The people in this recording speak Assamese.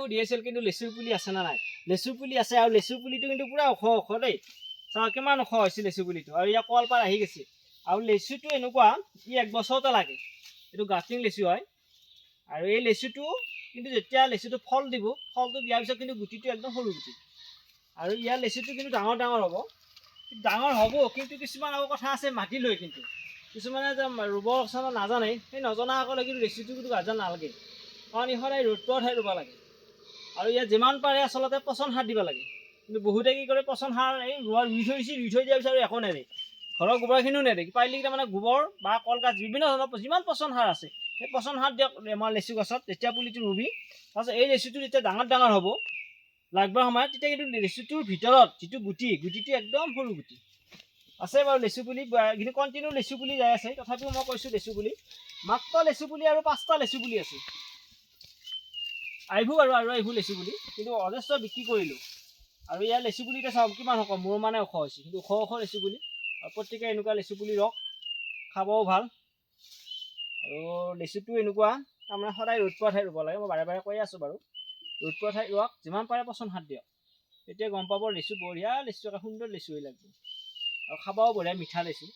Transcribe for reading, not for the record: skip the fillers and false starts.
সুধি আছিল কিন্তু লেচুৰ পুলি আছে না নাই লেচুৰ পুলি আছে আৰু লেচুৰ পুলিটো কিন্তু পুৰা ওখ ওখ দেই চাওঁ কিমান ওখ হৈছে লেচু পুলিটো আৰু ইয়াৰ কলপাত আহি গৈছে আৰু লেচুটো এনেকুৱা ই 1 বছৰতে লাগে এইটো গ্ৰাফটিং লেচু হয় আৰু এই লেচুটো কিন্তু যেতিয়া লেচুটো ফল দিব ফলটো দিয়াৰ পিছত কিন্তু গুটিটো একদম সৰু গুটি আৰু ইয়াৰ লেচুটো কিন্তু ডাঙৰ ডাঙৰ হ'ব কিন্তু কিছুমান আৰু কথা আছে মাটি লৈ কিন্তু কিছুমানে যে ৰুবৰ কথা নাজানে সেই নজনাসকলে কিন্তু লেচুটো কিন্তু গাজা নালাগে কাৰণ ই সদায় ৰ'দৰ ঠাইত ৰুব লাগে আৰু ইয়াত যিমান পাৰে আচলতে পচন সাৰ দিব লাগে কিন্তু বহুতে কি কৰে পচন সাৰ এই ৰুই থৈ দিয়াৰ পিছত আৰু একো নেদে ঘৰৰ গোবৰখিনিও নেদে পাৰিলে তাৰমানে গোবৰ বা কলগছ বিভিন্ন ধৰণৰ যিমান পচন সাৰ আছে সেই পচন সাৰ দিয়ক আমাৰ লেচু গছত যেতিয়া পুলিটো ৰুবি তাৰপিছত এই লেচুটো যেতিয়া ডাঙৰ হ'ব লাগবৰ সময়ত তেতিয়া কিন্তু লেচুটোৰ ভিতৰত যিটো গুটিটো একদম সৰু গুটি আছে বাৰু লেচু পুলি কিন্তু কণ্টিনিউ লেচু পুলি যাই আছে তথাপিও মই কৈছোঁ লেচু পুলি মাত্ৰ লেচু পুলি আৰু 5টা লেচু পুলি আছে আহিব আৰু আহিব লেচু পুলি কিন্তু যথেষ্ট বিক্ৰী কৰিলোঁ আৰু ইয়াৰ লেচু পুলিতে চাওক কিমান ওখ মোৰ মানে ওখ হৈছে কিন্তু ওখ লেচু পুলি আৰু প্ৰত্যেকে এনেকুৱা লেচু পুলি ৰওক খাবও ভাল আৰু লেচুটো এনেকুৱা তাৰমানে সদায় ৰ'দ পোৱা ঠাইত ৰুব লাগে মই বাৰে কৈ আছোঁ বাৰু ৰ'দ পোৱা ঠাইত ৰুৱক যিমান পাৰে পচন সাৰ দিয়ক তেতিয়া গম পাব লেচু বঢ়িয়া লেচু এটা সুন্দৰ লেচু হৈ লাগিব আৰু খাবও বঢ়িয়া মিঠা লেচু